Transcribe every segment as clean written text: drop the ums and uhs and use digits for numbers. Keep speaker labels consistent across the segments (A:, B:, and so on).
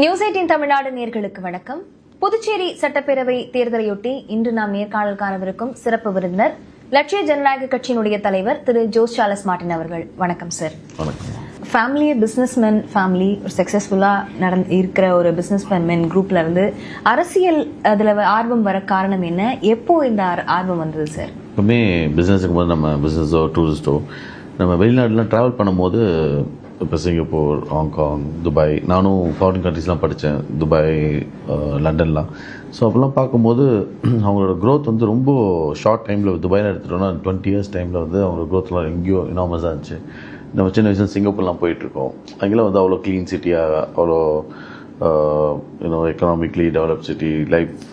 A: News 18 Tamil Nadu நேயர்களுக்கு வணக்கம். புதுச்சேரி சட்டப்பேரவை தேர்தலையொட்டி இன்று நாம் நேர்காணல் காணவிருக்கும் சிறப்பு விருந்தினர் லட்சிய ஜனநாயக கட்சியினுடைய தலைவர் திரு ஜோஸ் சார்லஸ் மார்ட்டின் அவர்கள். வணக்கம் சார். ஃபேமிலி பிசினஸ்மேன் ஃபேமிலி ஒரு சக்சஸ்ஃபுல்லா இருக்கிற ஒரு பிசினஸ்மேன் குரூப்ல இருந்து அரசியல் அதுல ஆர்வம் வர காரணம் என்ன? எப்போ இந்த ஆர்வம் வந்தது சார்?
B: எப்பவுமே பிஸ்னஸுக்கு போது நம்ம பிஸ்னஸோ டூரிஸ்ட்டோ நம்ம வெளிநாடுலாம் ட்ராவல் பண்ணும்போது இப்போ சிங்கப்பூர், ஹாங்காங், துபாய், நானும் ஃபாரின் கண்ட்ரிஸ்லாம் படித்தேன், துபாய், லண்டன்லாம். ஸோ அப்போல்லாம் பார்க்கும்போது அவங்களோட க்ரோத் வந்து ரொம்ப ஷார்ட் டைமில் துபாயில் எடுத்துட்டோம்னா 20 years டைமில் வந்து அவங்களோட க்ரோத்லாம் எங்கேயோ இனாமஸாக இருந்துச்சு. நம்ம சின்ன வயசுல சிங்கப்பூர்லாம் போயிட்டுருக்கோம். அங்கெல்லாம் வந்து அவ்வளோ க்ளீன் சிட்டியாக, அவ்வளோ economically develop city, life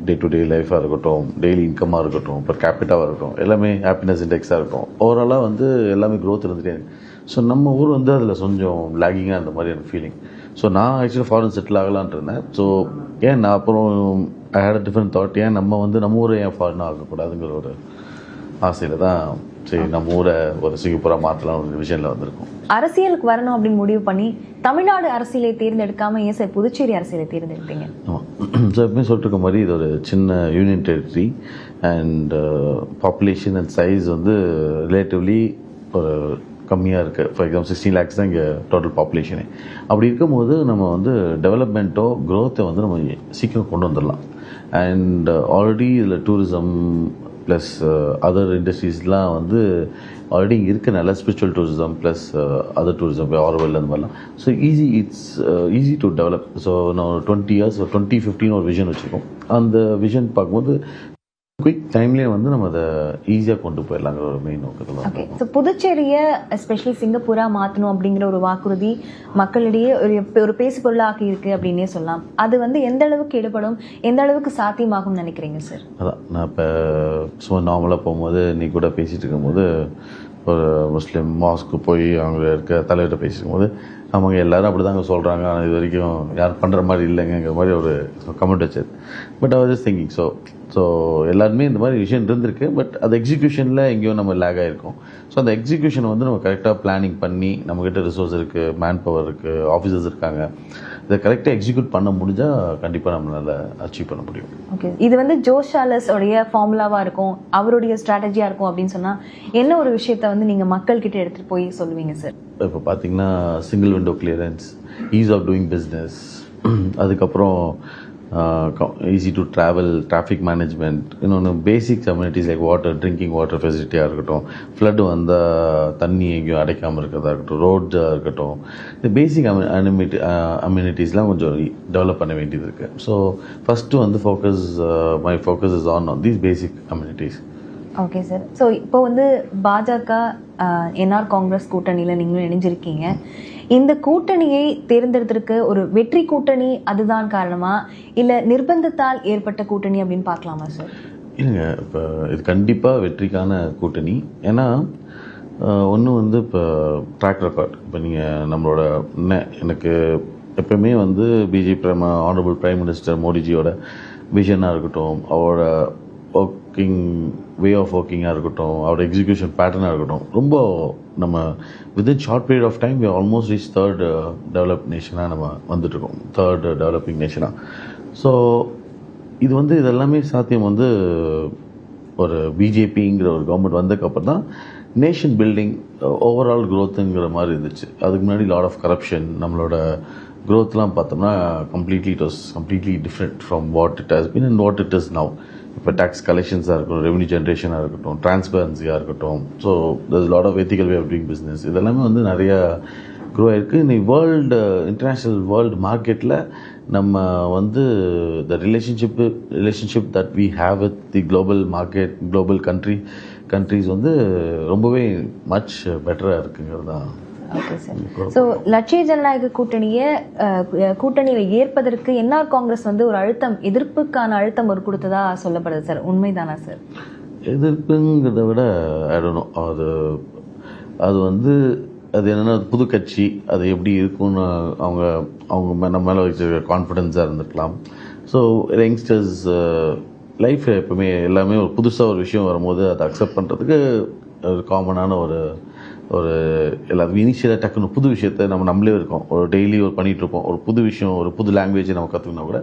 B: day to day லைஃபாக இருக்கட்டும், டெய்லி இன்கமாக இருக்கட்டும், பர் கேபிட்டாவாக இருக்கட்டும், எல்லாமே ஹாப்பினஸ் இண்டெக்ஸாக இருக்கும். ஓவராலாக வந்து எல்லாமே க்ரோத் இருந்துகிட்டே இருக்கு. ஸோ நம்ம ஊர் வந்து அதில் கொஞ்சம் லேகிங்காக அந்த மாதிரி எனக்கு ஃபீலிங். ஸோ நான் ஆக்சுவலி ஃபாரின் செட்டில் ஆகலான்ட்டு இருந்தேன். ஸோ ஏன் நான் அப்புறம் ஐ ஹேட் அ டிஃப்ரெண்ட் தாட், ஏன் நம்ம ஊரை ஏன் ஃபாரினாக ஆகக்கூடாதுங்கிற ஒரு ஆசையில் தான் சரி நம்ம ஊரை ஒரு சிங்கப்பூராக மாற்றலாம் ஒரு விஷயத்தில் வந்திருக்கோம்.
A: அரசியலுக்கு வரணும் அப்படின்னு முடிவு பண்ணி தமிழ்நாடு அரசியலை தேர்ந்தெடுக்காம ஏன் சார் புதுச்சேரி அரசியலை தேர்ந்தெடுத்தீங்க?
B: ஆமாம், ஸோ எப்பவுமே சொல்லிருக்க மாதிரி இது ஒரு சின்ன union territory and population and size வந்து ரிலேட்டிவ்லி ஒரு கம்மியாக இருக்குது. ஃபார் எக்ஸாம்பிள் 16 lakhs தான் இங்கே டோட்டல் பாப்புலேஷனே. அப்படி இருக்கும்போது நம்ம வந்து டெவலப்மெண்ட்டோ க்ரோத்தை வந்து நம்ம சீக்கிரம் கொண்டு வந்துடலாம். அண்ட் ஆல்ரெடி இதில் டூரிசம் ப்ளஸ் அதர் இண்டஸ்ட்ரீஸ்லாம் வந்து ஆல்ரெடி இங்கே இருக்கனால spiritual tourism plus other tourism Orwell அந்த மாதிரிலாம். So it's easy to develop. So நான் 20 years 2015 ஒரு விஷன் வச்சுருக்கோம். அந்த விஷன் பார்க்கும்போது குயிக் டைம்லேயே வந்து நம்ம அதை ஈஸியாக கொண்டு போயிடலாங்கிற ஒரு மெயின் நோக்கத்தில்.
A: ஓகே, ஸோ புதுச்சேரியை எஸ்பெஷலி சிங்கப்பூராக மாற்றணும் அப்படிங்கிற ஒரு வாக்குறுதி மக்களிடையே ஒரு பேசு பொருளாக இருக்குது அப்படின்னே சொல்லலாம். அது வந்து எந்த அளவுக்கு ஈடுபடும், எந்த அளவுக்கு சாத்தியமாகும்னு நினைக்கிறீங்க சார்?
B: அதான் நான் இப்போ சும்மா நார்மலாக போகும்போது நீ கூட பேசிகிட்டு இருக்கும்போது ஒரு முஸ்லீம் மாஸ்க்கு போய் அவங்க இருக்க தலைவர்கிட்ட பேசிக்கும்போது அவங்க எல்லோரும் அப்படி தாங்க சொல்கிறாங்க, ஆனால் இது வரைக்கும் யார் பண்ணுற மாதிரி இல்லைங்கிற மாதிரி ஒரு கமெண்ட் வச்சது. பட் அவர் ஜஸ்ட் திங்கிங். ஸோ எல்லாருமே இந்த மாதிரி விஷயம் இருந்திருக்கு. பட் அது எக்ஸிக்யூஷனில் எங்கேயோ நம்ம லேக் ஆகிருக்கோம். ஸோ அந்த எக்ஸிக்யூஷனை வந்து நம்ம கரெக்டாக பிளானிங் பண்ணி, நம்மக்கிட்ட ரிசோர்ஸ் இருக்குது, மேன் பவர் இருக்குது, ஆஃபீஸர்ஸ் இருக்காங்க, இதை கரெக்டாக எக்ஸிக்யூட் பண்ண முடிஞ்சால் கண்டிப்பாக நம்மளால் அச்சீவ் பண்ண முடியும்.
A: ஓகே, இது வந்து ஜோஸ் சார்லஸ் உடைய ஃபார்முலாவாக இருக்கும், அவருடைய ஸ்ட்ராட்டஜியாக இருக்கும் அப்படின்னு சொன்னால் என்ன ஒரு விஷயத்த வந்து நீங்கள் மக்கள்கிட்ட எடுத்துகிட்டு போய் சொல்லுவீங்க சார்?
B: இப்போ பார்த்தீங்கன்னா single window clearance, ease of doing business, அதுக்கப்புறம் easy to travel, traffic management, இன்னொன்று basic amenities like water, drinking water ஃபெசிலிட்டியாக இருக்கட்டும், ஃப்ளட்டு வந்தால் தண்ணி எங்கேயும் அடைக்காமல் இருக்கிறதா இருக்கட்டும், ரோட்ஸாக இருக்கட்டும், இந்த பேசிக் அம்யூனிட்டிஸ்லாம் கொஞ்சம் டெவலப் பண்ண வேண்டியது இருக்குது. ஸோ ஃபஸ்ட்டு வந்து my focus is on these basic amenities.
A: Okay sir. So இப்போ வந்து பாஜக என்ஆர் காங்கிரஸ் கூட்டணியில் நீங்களும் இணைஞ்சிருக்கீங்க. இந்த கூட்டணியை தேர்ந்தெடுத்திருக்க ஒரு வெற்றி கூட்டணி அதுதான் காரணமா, இல்லை நிர்பந்தத்தால் ஏற்பட்ட கூட்டணி அப்படின்னு பார்க்கலாமா சார்?
B: இல்லைங்க, இப்போ இது கண்டிப்பாக வெற்றிக்கான கூட்டணி. ஏன்னா ஒன்று வந்து இப்போ ட்ராக் ரெக்கார்ட், இப்போ நீங்கள் நம்மளோட எனக்கு எப்பவுமே வந்து பிஜேபி ஆனரபிள் பிரைம் மினிஸ்டர் மோடிஜியோட விஷனாக இருக்கட்டும், அவரோட வே ஆஃப் ஒர்க்கிங்காக இருக்கட்டும், அவரோட எக்ஸிக்யூஷன் பேட்டர்னாக இருக்கட்டும், ரொம்ப நம்ம within short period of time almost reach third develop நேஷனாக நம்ம வந்துட்டுருக்கோம், தேர்ட் டெவலப்பிங் நேஷனாக. ஸோ இது வந்து இதெல்லாமே சாத்தியம் வந்து ஒரு பிஜேபிங்கிற ஒரு கவர்மெண்ட் வந்ததுக்கப்புறம் தான் நேஷன் பில்டிங் ஓவரால் க்ரோத்துங்கிற மாதிரி இருந்துச்சு. அதுக்கு முன்னாடி லாட் ஆஃப் கரப்ஷன், நம்மளோட க்ரோத்லாம் பார்த்தோம்னா it was completely different from what it has been and what it is now. இப்போ டேக்ஸ் கலெக்ஷன்ஸாக இருக்கட்டும், ரெவன்யூ ஜென்ரேஷனாக இருக்கட்டும், டிரான்ஸ்பரன்சியாக இருக்கட்டும், so there's a lot of ethical way of doing business, இதெல்லாமே வந்து நிறையா க்ரோ ஆகிருக்கு. இன்னைக்கு இன்டர்நேஷ்னல் வேர்ல்டு மார்க்கெட்டில் நம்ம வந்து the relationship that we have with the global market, global countries வந்து ரொம்பவே மச் பெட்டராக இருக்குங்கிறது தான்.
A: Okay sir. ஸோ லட்சிய ஜனநாயக கூட்டணியில் ஏற்பதற்கு என்ஆர் காங்கிரஸ் வந்து ஒரு எதிர்ப்புக்கான அழுத்தம் ஒரு கொடுத்ததா சொல்லப்படுது சார், உண்மைதானா சார்?
B: எதிர்ப்புங்கிறத விட ஐடோனோ அது வந்து அது என்னென்னா புது கட்சி, அது எப்படி இருக்கும்னு அவங்க நம்ம மேலே வச்சிருக்க கான்ஃபிடென்ஸாக இருந்திருக்கலாம். ஸோ யங்ஸ்டர்ஸ் லைஃப் எப்பவுமே எல்லாமே ஒரு புதுசாக ஒரு விஷயம் வரும்போது அதை அக்செப்ட் பண்ணுறதுக்கு ஒரு காமனான ஒரு ஒரு எல்லாத்துக்கும் இனிஷியலாக டக்குன்னு புது விஷயத்தை நம்மளே இருக்கோம், ஒரு டெய்லி ஒரு பண்ணிகிட்ருப்போம், ஒரு புது விஷயம், ஒரு புது லாங்குவேஜை நம்ம கற்றுக்கினா கூட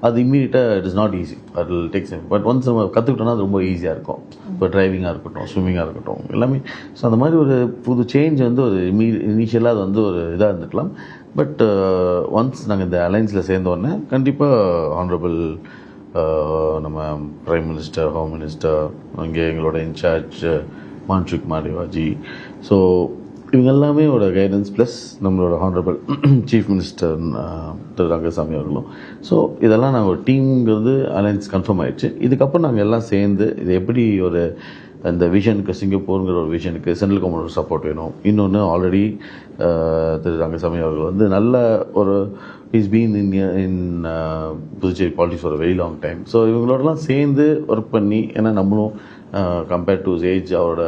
B: அது இம்மீடியட்டாக இட் இஸ் நாட் ஈஸி, அது டேக்ஸ் டைம். பட் ஒன்ஸ் நம்ம கற்றுக்கிட்டோன்னா அது ரொம்ப ஈஸியாக இருக்கும். இப்போ டிரைவிங்காக இருக்கட்டும், ஸ்விம்மிங்காக இருக்கட்டும், எல்லாமே. ஸோ அந்த மாதிரி ஒரு புது சேஞ்ச் வந்து ஒரு இனிஷியலாக அது வந்து ஒரு இதாக இருந்துக்கலாம். பட் ஒன்ஸ் நாங்கள் இந்த அலைன்ஸில் சேர்ந்தோடனே கண்டிப்பாக ஆனரபிள் நம்ம பிரைம் மினிஸ்டர், ஹோம் மினிஸ்டர், இங்கே எங்களோட இன்சார்ஜ் மான்சுக் மாரிவாஜி, ஸோ இவங்க எல்லாமே ஒரு கைடன்ஸ் ப்ளஸ் நம்மளோட ஹானரபிள் சீஃப் மினிஸ்டர் திரு ரங்கசாமி அவர்களும். ஸோ இதெல்லாம் நாங்கள் ஒரு டீம்ங்கிறது அலைன்ஸ் கன்ஃபார்ம் ஆகிடுச்சு. இதுக்கப்புறம் நாங்கள் எல்லாம் சேர்ந்து இது எப்படி ஒரு அந்த விஷனுக்கு, சிங்கப்பூருங்கிற ஒரு விஷனுக்கு சென்ட்ரல் கவர்மெண்ட் சப்போர்ட் வேணும். இன்னொன்று ஆல்ரெடி திரு ரங்கசாமி அவர்கள் வந்து நல்ல ஒரு is been in Puducherry politics for very long time. So இவங்களோடலாம் சேர்ந்து ஒர்க் பண்ணி, ஏன்னா நம்மளும் கம்பேர்ட் டு ஏஜ் அவரோட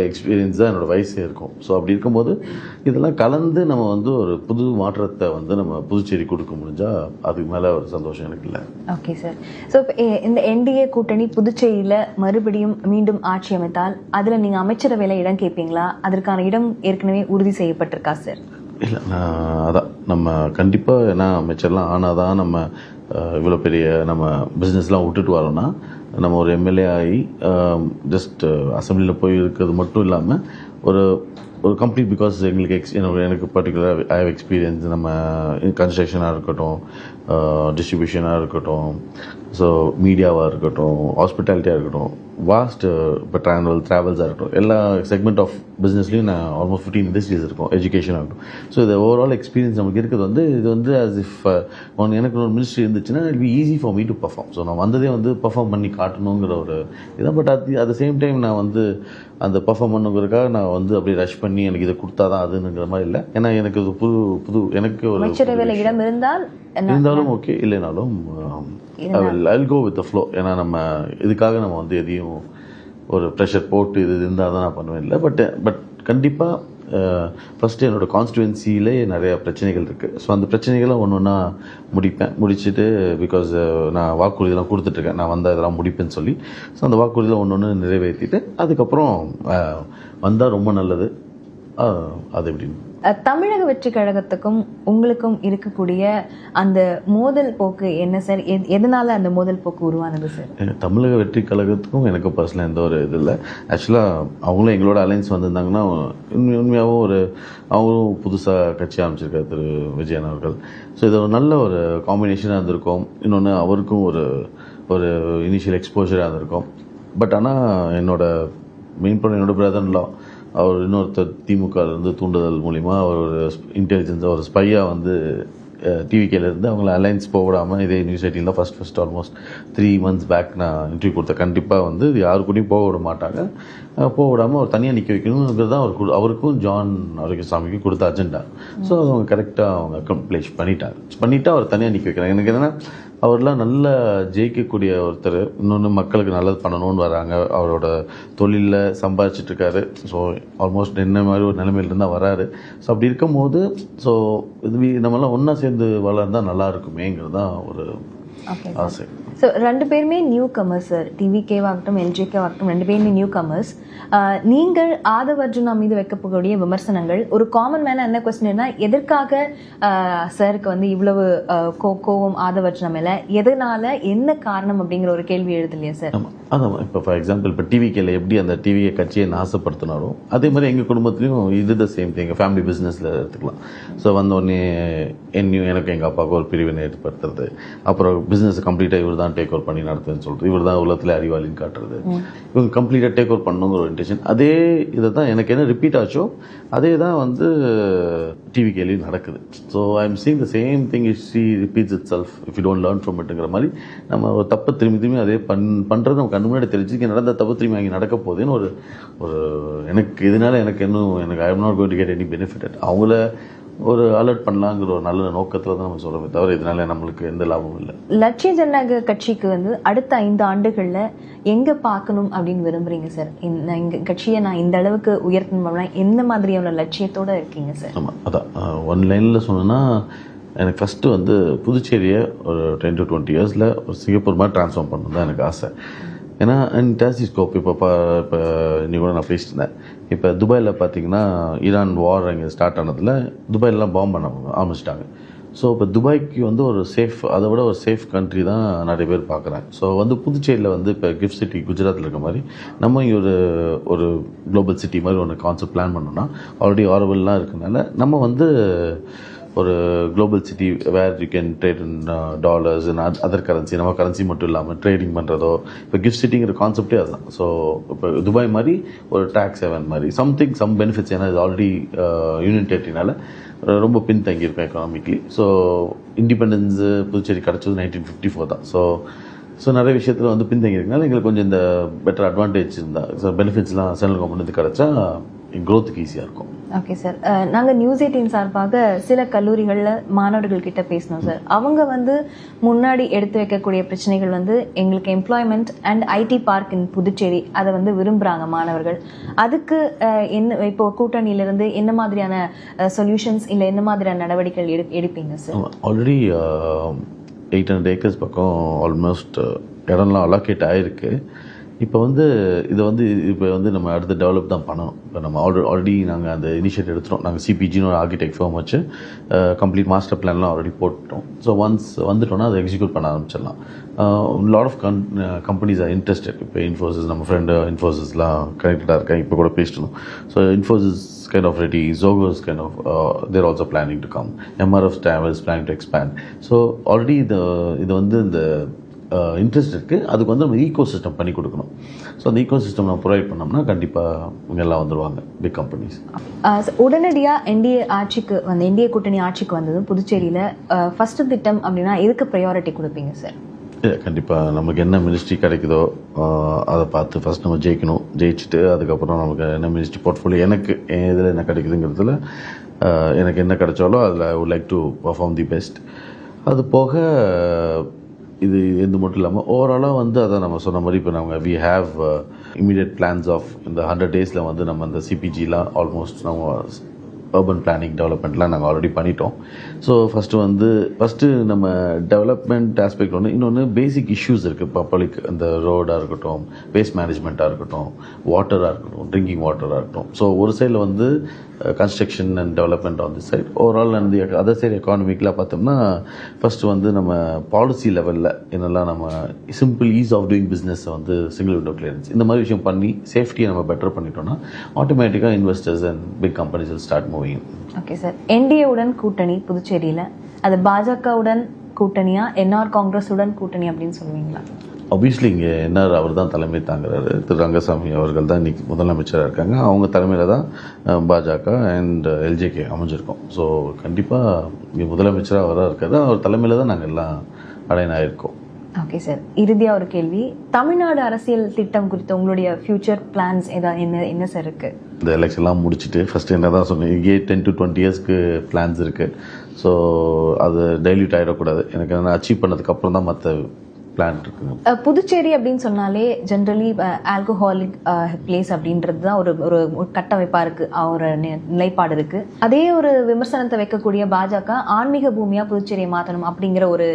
B: எக்ஸ்பீரியன்ஸ் தான் என்னோடய வயசே இருக்கும். ஸோ அப்படி இருக்கும்போது இதெல்லாம் கலந்து நம்ம வந்து ஒரு புது மாற்றத்தை வந்து நம்ம புதுச்சேரி கொடுக்க முடிஞ்சால் அதுக்கு மேலே ஒரு சந்தோஷம் எனக்கு இல்லை.
A: Okay sir. ஸோ இந்த என்டிஏ கூட்டணி புதுச்சேரியில் மறுபடியும் மீண்டும் ஆட்சி அமைத்தால் அதில் நீங்கள் அமைச்சரவையில் இடம் கேட்பீங்களா? அதற்கான இடம் ஏற்கனவே உறுதி செய்யப்பட்டிருக்கா சார்?
B: இல்லை, அதான் நம்ம கண்டிப்பாக ஏன்னா அமைச்சர்லாம் ஆனால் தான் நம்ம இவ்வளோ பெரிய நம்ம பிஸ்னஸ்லாம் விட்டுட்டு வரோன்னா நம்ம ஒரு எம்எல்ஏ ஆகி ஜஸ்ட் அசம்பிளியில் போய் இருக்கிறது மட்டும் இல்லாமல் ஒரு ஒரு கம்ப்ளீட், பிகாஸ் எங்களுக்கு எனக்கு பர்டிகுலராக ஐ ஹவ் எக்ஸ்பீரியன்ஸ் நம்ம கன்ஸ்ட்ரக்ஷனாக இருக்கட்டும், டிஸ்ட்ரிபியூஷனாக இருக்கட்டும், ஸோ மீடியாவாக இருக்கட்டும், ஹாஸ்பிட்டாலிட்டியாக இருக்கட்டும், வாஸ்ட் இப்போ ட்ராவல்ஸாக இருக்கட்டும், எல்லா செக்மெண்ட் ஆஃப் பிஸ்னஸ்லையும் நான் ஆல்மோஸ்ட் 15 இண்டஸ்ட்ரீஸ் இருக்கும், எஜுகேஷன் ஆகட்டும். ஸோ இது ஓவரால் எக்ஸ்பீரியன்ஸ் நமக்கு இருக்குது வந்து இது வந்து ஆஸ் இஃப் எனக்கு ஒரு மினிஸ்ட்ரி இருந்துச்சுன்னா it be easy for me to perform. So நான் வந்ததே வந்து பர்ஃபார்ம் பண்ணி காட்டணுங்கிற ஒரு இதான். But at the same time நான் வந்து அந்த பர்ஃபார்ம் பண்ணுங்கிறதுக்காக நான் வந்து அப்படியே ரஷ் பண்ணி எனக்கு இதை கொடுத்தா தான் அதுங்கிற மாதிரி இல்லை. ஏன்னா எனக்கு இது புது எனக்கு ஒரு
A: அமைச்சரவையில் இடம்
B: இருந்தாலும் ஓகே, இல்லைனாலும் I'll go with the flow. ஏன்னா நம்ம இதுக்காக நம்ம வந்து எதையும் ஒரு ப்ரெஷர் போட்டு இது இருந்தால் தான் நான் பண்ணுவேன் இல்லை. பட் கண்டிப்பாக ஃபஸ்ட்டு என்னோடய கான்ஸ்டுவன்சியிலே நிறையா பிரச்சனைகள் இருக்குது. ஸோ அந்த பிரச்சனைகளை ஒன்று ஒன்றா முடிச்சுட்டு, பிகாஸ் நான் வாக்குறுதியெல்லாம் கொடுத்துட்ருக்கேன், நான் வந்தால் இதெல்லாம் முடிப்பேன்னு சொல்லி. ஸோ அந்த வாக்குறுதியில் ஒன்று ஒன்று நிறைவேற்றிட்டு அதுக்கப்புறம் வந்தால் ரொம்ப நல்லது. அது எப்படின்னு
A: தமிழக வெற்றி கழகத்துக்கும் உங்களுக்கும் இருக்கக்கூடிய அந்த மோதல் போக்கு என்ன சார்? எதனால அந்த மோதல் போக்கு உருவானது சார்?
B: தமிழக வெற்றி கழகத்துக்கும் எனக்கு பர்சனலாக எந்த ஒரு இது இல்லை. ஆக்சுவலாக அவங்களும் எங்களோட அலைன்ஸ் வந்திருந்தாங்கன்னா உண்மையாகவும் அவங்களும் புதுசாக கட்சி ஆரம்பிச்சிருக்காரு திரு விஜயன் அவர்கள். ஸோ இது ஒரு நல்ல ஒரு காம்பினேஷனாக இருந்திருக்கும். இன்னொன்று அவருக்கும் ஒரு இனிஷியல் எக்ஸ்போஜராக இருந்திருக்கும். பட் ஆனால் என்னோட பிரதர்லாம் அவர் இன்னொருத்தர் திமுகலேருந்து தூண்டுதல் மூலிமா அவர் ஒரு இன்டெலிஜென்ஸாக ஒரு ஸ்பையாக வந்து டிவிகேலேருந்து அவங்கள அலைன்ஸ் போடாமல் இதே நியூஸ் ஐட்டியில் தான் ஃபஸ்ட் ஆல்மோஸ்ட் 3 months பேக் நான் இன்டர்வியூ கொடுத்தேன். கண்டிப்பாக வந்து இது யாரு கூடயும் போக விட மாட்டாங்க, போக விடாமல் அவர் தனியாக நிற்க வைக்கணுங்கிறது தான் அவருக்கும் ஜான் ஆரோக்கியசாமிக்கும் கொடுத்த அஜெண்டா. ஸோ அது அவங்க கரெக்டாக அவங்க அக்கம்ப்ளிஷ் பண்ணிவிட்டு அவர் தனியாக நிற்க வைக்கிறாங்க. எனக்கு என்னென்னா அவர்லாம் நல்லா ஜெயிக்கக்கூடிய ஒருத்தர், இன்னொன்று மக்களுக்கு நல்லது பண்ணணும்னு வராங்க, அவரோட தொழிலில் சம்பாதிச்சிட்ருக்காரு. ஸோ ஆல்மோஸ்ட் என்ன மாதிரி ஒரு நிலைமையிலேருந்து தான் வராரு. ஸோ அப்படி இருக்கும்போது ஸோ இது நம்மளாம் ஒன்றா சேர்ந்து வளர்ந்தால் நல்லா இருக்குமேங்கிறது தான் ஒரு ஆசை.
A: ஸோ 2 பேருமே நியூ கமர்ஸ் சார், டிவிகேவாகட்டும் எல்ஜேகேவாகட்டும் 2 பேருமே நியூ கமர்ஸ். நீங்கள் ஆதவ் அர்ஜுனா மீது வைக்கக்கூடிய விமர்சனங்கள் ஒரு காமன் மேன என்ன கொஸ்டின்னா, எதற்காக சாருக்கு வந்து இவ்வளவு கோவம் ஆதவ் அர்ஜுனா மேலே, எதனால, என்ன காரணம் அப்படிங்கிற ஒரு கேள்வி எழுது இல்லையா சார்?
B: அதான் இப்போ ஃபார் எக்ஸாம்பிள் இப்போ டிவிகேல எப்படி அந்த டிவிகே கட்சியை நாசப்படுத்தினாரோ அதே மாதிரி எங்கள் குடும்பத்துலேயும் இது த சேம் திங். எங்கள் ஃபேமிலி பிஸ்னஸில் எடுத்துக்கலாம். ஸோ வந்தோடனே எனக்கு எங்கள் அப்பாவுக்கு ஒரு பிரிவினை ஏற்படுத்துறது, அப்புறம் பிஸ்னஸ் கம்ப்ளீட்டாக இவர் தான் டேக் ஓவர் பண்ணி நடத்துன்னு சொல்கிறது, இவர் தான் உலகத்தில் அறிவாளின்னு காட்டுறது, இவங்க கம்ப்ளீட்டாக டேக் ஓவர் பண்ணணுங்கிற ஒரு இன்டென்ஷன். அதே இதை தான் எனக்கு என்ன ரிப்பீட் ஆச்சோ அதே தான் வந்து டிவிகேலையும் நடக்குது. So I am seeing the same thing is she repeats itself if you don't learn from இட்டுங்கிற மாதிரி நம்ம ஒரு தப்பு திரும்பி அதே பண்ணுறது நமக்கு கண்ணு முன்னாடி தெரிஞ்சுக்க நடந்த தப்பு திரும்பி அங்கே நடக்க போகுதுன்னு ஒரு எனக்கு இதனால எனக்கு I am not going to get any benefit. அவங்கள ஒரு அலர்ட் பண்ணலாங்கிற ஒரு நல்ல நோக்கத்தில் தான் நம்ம சொல்கிறோமே தவிர இதனால நம்மளுக்கு எந்த லாபமும் இல்லை.
A: லட்சிய ஜனநாயக கட்சிக்கு வந்து அடுத்த 5 ஆண்டுகளில் எங்கே பார்க்கணும் அப்படின்னு விரும்புகிறீங்க சார்? எங்கள் கட்சியை நான் இந்த அளவுக்கு உயர்த்தணும்னா எந்த மாதிரியான லட்சியத்தோடு இருக்கீங்க சார்?
B: ஆமாம், அதான் ஒன் லைனில் சொன்னேன்னா எனக்கு ஃபஸ்ட்டு வந்து புதுச்சேரியை ஒரு 10 to 20 yearsல ஒரு சிங்கப்பூர் மாதிரி ட்ரான்ஸ்ஃபார்ம் பண்ணணும் தான் எனக்கு ஆசை. ஏன்னா அண்ட் டேசி ஸ்கோப் இப்போ இன்னைக்கு கூட நான் பேசிட்டு இருந்தேன். இப்போ துபாயில் பார்த்தீங்கன்னா ஈரான் வார் அங்கே ஸ்டார்ட் ஆனதில் துபாயிலலாம் பாம்பு பண்ண ஆரம்பிச்சிட்டாங்க. ஸோ இப்போ துபாய்க்கு வந்து ஒரு சேஃப், அதை விட ஒரு சேஃப் கண்ட்ரி தான் நிறைய பேர் பார்க்குறாங்க. ஸோ வந்து புதுச்சேரியில் வந்து இப்போ கிஃப்ட் சிட்டி குஜராத்தில் இருக்க மாதிரி நம்ம இங்கே ஒரு குளோபல் சிட்டி மாதிரி ஒன்று கான்செப்ட் பிளான் பண்ணோம்னா ஆல்ரெடி ஆரவல்லாம் இருக்கனால நம்ம வந்து ஒரு global city where you can trade in dollars in other currency, நம்ம கரன்சி மட்டும் இல்லாமல் ட்ரேடிங் பண்ணுறதோ, இப்போ கிஃப்ட் சிட்டிங்கிற கான்செப்டே அதுதான். ஸோ இப்போ துபாய் மாதிரி ஒரு டாக்ஸ் ஹெவன் மாதிரி சம் பெனிஃபிட்ஸ், ஏன்னா இது ஆல்ரெடி யூனியன் டெரிட்டரினால ரொம்ப பின்தங்கியிருக்கோம் எக்கனாமிக்லி. ஸோ இண்டிபெண்டன்ஸு புதுச்சேரி கிடச்சது 1954 தான். ஸோ நிறைய விஷயத்தில் வந்து பின்தங்கியிருக்கனால எங்களுக்கு கொஞ்சம் இந்த பெட்டர் அட்வான்டேஜ் இருந்தால், ஸோ பெனிஃபிட்ஸ்லாம் சென்ட்ரல் கவர்மெண்ட் கிடச்சா க்ரோத்துக்கு ஈஸியாக இருக்கும்.
A: ஓகே சார், நாங்கள் நியூஸ் 18 சார்பாக சில கல்லூரிகளில் மாணவர்கள் கிட்ட பேசினோம் சார். அவங்க வந்து முன்னாடி எடுத்து வைக்கக்கூடிய பிரச்சனைகள் வந்து எங்களுக்கு employment and IT park in Puducherry, அதை வந்து விரும்புகிறாங்க மாணவர்கள். அதுக்கு என்ன இப்போ கூட்டணியிலிருந்து என்ன மாதிரியான சொல்யூஷன்ஸ் இல்லை என்ன மாதிரியான நடவடிக்கைகள் எடுப்பீங்க சார்?
B: ஆல்ரெடி 800 ஏக்கர்ஸ் பக்கம் ஆல்மோஸ்ட் இடம்லாம் அலோகேட் ஆகிருக்கு. இப்போ வந்து இதை வந்து இப்போ வந்து நம்ம அடுத்து டெவலப் தான் பண்ணணும். இப்போ நம்ம ஆல்ரெடி நாங்கள் அந்த இனிஷியேட்டிவ் எடுத்துகிறோம். நாங்கள் சிபிஜின்னு ஒரு ஆர்கிடெக்ட் ஃபார்ம் வச்சு கம்ப்ளீட் மாஸ்டர் பிளான்லாம் ஆல்ரெடி போட்டுட்டோம். ஸோ ஒன்ஸ் வந்துட்டோன்னா அதை எக்ஸிக்யூட் பண்ண ஆரம்பிச்சிடலாம். Lot of companies are interested. இப்போ இன்ஃபோசிஸ், நம்ம ஃப்ரெண்டு இன்ஃபோசிஸ்லாம் கனெக்டடாக இருக்கேன், இப்போ கூட பேசிட்டோம். So Infosys kind of ready, Zogo is kind of they're also planning to come, MRF Travel is planning to expand. So already இது வந்து இந்த இன்ட்ரெஸ்ட் இருக்குது. அதுக்கு வந்து நம்ம ஈகோ சிஸ்டம் பண்ணி கொடுக்கணும். ஸோ அந்த ஈகோ சிஸ்டம் நம்ம ப்ரொவைட் பண்ணோம்னா கண்டிப்பாக இவங்க எல்லாம் வந்துடுவாங்க, பிக் கம்பெனிஸ்.
A: உடனடியாக என்டிஏ கூட்டணி ஆட்சிக்கு வந்தது புதுச்சேரியில் ஃபர்ஸ்ட் திட்டம் அப்படின்னா எதுக்கு ப்ரையாரிட்டி கொடுப்பீங்க சார்?
B: கண்டிப்பாக நமக்கு என்ன மினிஸ்ட்ரி கிடைக்குதோ அதை பார்த்து ஃபஸ்ட் நம்ம ஜெயிச்சுட்டு அதுக்கப்புறம் நமக்கு என்ன மினிஸ்ட்ரி போர்ட்ஃபோலியோ, எனக்கு இதில் என்ன கிடைக்குதுங்கிறதுல எனக்கு என்ன கிடைச்சாலோ அதில் I would like to perform the best. அது போக இது மட்டும் இல்லாமல் ஓவராலாக வந்து அதை நம்ம சொன்ன மாதிரி இப்போ நாங்கள் we have immediate plans of இந்த 100 டேஸில் வந்து நம்ம இந்த சிபிஜிலாம் ஆல்மோஸ்ட் நம்ம அர்பன் பிளானிங் டெவலப்மெண்ட்லாம் நாங்கள் ஆல்ரெடி பண்ணிட்டோம். ஸோ ஃபஸ்ட்டு நம்ம டெவலப்மெண்ட் ஆஸ்பெக்ட் ஒன்று, இன்னொன்று பேசிக் இஷ்யூஸ் இருக்குது. பப்ளிக் அந்த ரோடாக இருக்கட்டும், வேஸ்ட் மேனேஜ்மெண்ட்டாக இருக்கட்டும், வாட்டராக இருக்கட்டும், ட்ரிங்கிங் வாட்டராக இருக்கட்டும். ஸோ ஒரு சைடில் வந்து construction and development on the side, overall and other side எக்கானமிக்கெலாம் பார்த்தோம்னா ஃபஸ்ட்டு வந்து நம்ம பாலிசி லெவலில் என்னெல்லாம் நம்ம சிம்பிள் ஈஸ் ஆஃப் டூயிங் பிஸ்னஸை வந்து சிங்கிள் விண்டோ கிளியரன்ஸ் இந்த மாதிரி விஷயம் பண்ணி சேஃப்டியை நம்ம பெட்டர் பண்ணிட்டோம்னா ஆட்டோமேட்டிக்காக investors and big companies will start moving.
A: Okay sir, என்டிஏவுடன் கூட்டணி புதுச்சேரியில் அது பாஜகவுடன் கூட்டணியா என்ஆர் காங்கிரஸுடன் கூட்டணி அப்படின்னு சொல்லுவீங்களா?
B: ஆப்வியஸ்லி இங்கே என்ஆர் அவர் தான் தலைமை தாங்குறாரு. திரு ரங்கசாமி அவர்கள் தான் இன்றைக்கி முதலமைச்சராக இருக்காங்க. அவங்க தலைமையில் தான் பாஜக அண்ட் எல்ஜேகே அமைஞ்சிருக்கோம். ஸோ கண்டிப்பாக இங்கே முதலமைச்சராக அவராக இருக்காரு. அவர் தலைமையில் தான் நாங்கள் எல்லாம் அடையன் ஆகிருக்கோம்.
A: ஓகே சார், இறுதியாக ஒரு கேள்வி, தமிழ்நாடு அரசியல் திட்டம் குறித்த உங்களுடைய ஃபியூச்சர் பிளான்ஸ் என்ன சார் இருக்குது?
B: இந்த எலெக்ஷன்லாம் முடிச்சுட்டு ஃபஸ்ட்டு என்ன தான் சொன்னேன், இங்கே 10 to 20 இயர்ஸ்க்கு பிளான்ஸ் இருக்குது. ஸோ அது டைல்யூட் ஆகிடக்கூடாது. எனக்கு என்ன அச்சீவ் பண்ணதுக்கப்புறம் தான் மற்ற பிளான் இருக்குங்க.
A: புதுச்சேரி அப்படின்னு சொன்னாலே ஜென்ரலி ஆல்கஹாலிக் பிளேஸ் அப்படின்றது தான் ஒரு கட்டமைப்பா இருக்கு, ஒரு நிலைப்பாடு இருக்கு. அதே ஒரு விமர்சனத்தை வைக்கக்கூடிய பாஜக ஆன்மீக பூமியா புதுச்சேரியை மாற்றணும் அப்படிங்கிற ஒரு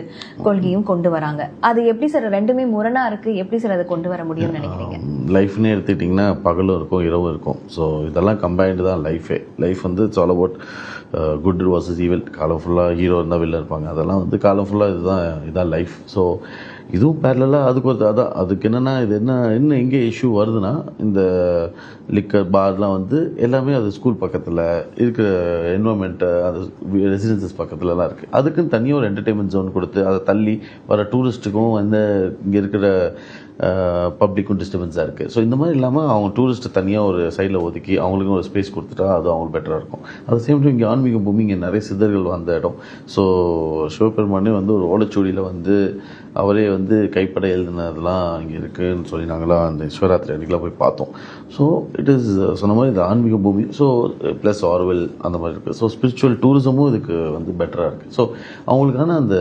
A: கொள்கையும் கொண்டு வராங்க. அது எப்படி சார், ரெண்டுமே முரணா இருக்கு, எப்படி சார் அதை கொண்டு வர முடியும்னு நினைக்கிறீங்க?
B: லைஃப்னே எடுத்துக்கிட்டிங்கன்னா பகலும் இருக்கும் இரவும் இருக்கும். ஸோ இதெல்லாம் கம்பைன்டு தான் லைஃபே. லைஃப் வந்து it's all about good versus evil. காலம் ஃபுல்லாக ஹீரோ இருந்தால் வெளில இருப்பாங்க, அதெல்லாம் வந்து காலம் ஃபுல்லாக இதுதான் லைஃப். ஸோ இதுவும் பேரலாக அதுக்கு என்னென்னா இது என்ன எங்கே இஷ்யூ வருதுன்னா, இந்த லிக்கர் பார்லாம் வந்து எல்லாமே அது ஸ்கூல் பக்கத்தில் இருக்கிற என்வரன்மெண்ட்டு, அது ரெசிடென்சஸ் பக்கத்தில் தான் இருக்குது. அதுக்குன்னு தனியாக ஒரு என்டர்டெயின்மெண்ட் ஜோன் கொடுத்து அதை தள்ளி வர டூரிஸ்ட்டுக்கும் இங்கே இருக்கிற பப்ளிக்கும் டிஸ்டர்பன்ஸாக இருக்குது. ஸோ இந்த மாதிரி இல்லாமல் அவங்க டூரிஸ்ட்டு தனியாக ஒரு சைடில் ஒதுக்கி அவங்களுக்கும் ஒரு ஸ்பேஸ் கொடுத்துட்டா அது அவங்களுக்கு பெட்டராக இருக்கும். அது சேம் டைம் இங்கே ஆன்மீக பூமி, இங்கே நிறைய சித்தர்கள் வந்த இடம். ஸோ சிவபெருமானே வந்து ஒரு ஓலைச்சுவடியில் வந்து அவரே வந்து கைப்பட எழுதினதெல்லாம் இங்கே இருக்குதுன்னு சொல்லி நாங்களாம் அந்த சிவராத்திரி அன்றைக்கெலாம் போய் பார்த்தோம். ஸோ இட் இஸ் சொன்ன மாதிரி இது ஆன்மீக பூமி. ஸோ ப்ளஸ் ஆர்வெல் அந்த மாதிரி இருக்குது. ஸோ ஸ்பிரிச்சுவல் டூரிசமும் இதுக்கு வந்து பெட்டராக இருக்குது. ஸோ அவங்களுக்கான அந்த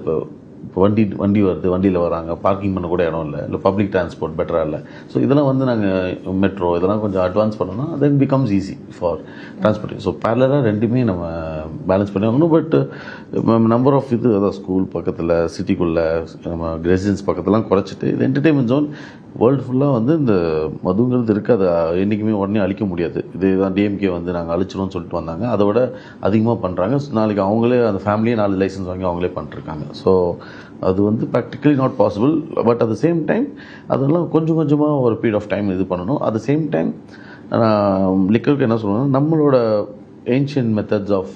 B: இப்போ இப்போ வண்டி வருது, வண்டியில் வராங்க, பார்க்கிங் பண்ண கூட இடம் இல்லை பப்ளிக் டிரான்ஸ்போர்ட் பெட்டராக இல்லை. ஸோ இதெல்லாம் வந்து நாங்கள் மெட்ரோ இதெல்லாம் கொஞ்சம் அட்வான்ஸ் பண்ணோம்னா then becomes easy for transporting. So பேரலாக ரெண்டுமே நம்ம பேலன்ஸ் பண்ணி வாங்கணும். பட் நம்பர் ஆஃப் அதான் ஸ்கூல் பக்கத்தில், சிட்டிக்குள்ளே, நம்ம ரெசிடென்ஸ் பக்கத்துலாம் குறைச்சிட்டு இது என்டர்டெயின்மெண்ட் ஜோன் வேர்ல்டு ஃபுல்லாக வந்து இந்த மதுங்கிறது இருக்குது. அதை என்றைக்குமே உடனே அழிக்க முடியாது. இதுதான் டிஎம்கே வந்து நாங்கள் அழிச்சிடும்னு சொல்லிட்டு வந்தாங்க. அதை விட அதிகமாக பண்ணுறாங்க. நாளைக்கு அவங்களே அந்த ஃபேமிலியே 4 லைசன்ஸ் வாங்கி அவங்களே பண்ணிட்டுருக்காங்க. ஸோ அது வந்து practically not possible. But at the same time அதெல்லாம் கொஞ்சம் கொஞ்சமாக ஒரு பீரியட் ஆஃப் டைம் இது பண்ணணும். அட் த சேம் டைம் லிக்கருக்கு என்ன சொல்லணும்னா, நம்மளோட ஏன்ஷியன்ட் மெத்தட்ஸ் ஆஃப்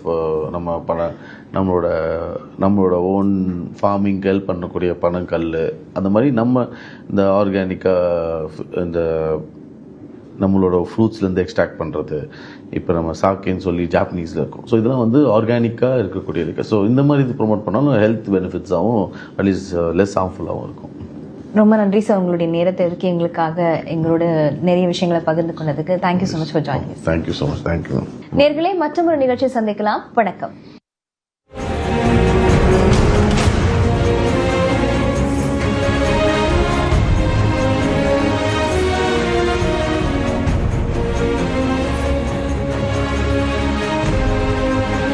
B: நம்மளோட ஓன் ஃபார்மிங் ஹெல்ப் பண்ணக்கூடிய பனங்கல், அந்த மாதிரி நம்ம இந்த ஆர்கானிக்காக இந்த நம்மளோட ஃப்ரூட்ஸ்லேருந்து எக்ஸ்ட்ராக்ட் பண்ணுறது, இப்போ நம்ம சாக்கேன்னு சொல்லி ஜாப்பனீஸில் இருக்கும். ஸோ இதெல்லாம் வந்து ஆர்கானிக்காக இருக்கக்கூடிய இருக்கு. ஸோ இந்த மாதிரி இது ப்ரொமோட் பண்ணாலும் ஹெல்த் பெனிஃபிட்ஸாகவும் அட்லீஸ்ட் லெஸ் ஹார்ம்ஃபுல்லாகவும் இருக்கும்.
A: ரொம்ப நன்றி சார், உங்களுடைய நேரத்தை ஒதுக்கி எங்களுக்காக எங்களோட நிறைய விஷயங்களை பகிர்ந்து கொண்டதுக்கு. Thank you so much for joining.
B: Thank you so much. Thank you.
A: நேர்களே, மற்றொரு நிகழ்ச்சியை சந்திக்கலாம். வணக்கம்.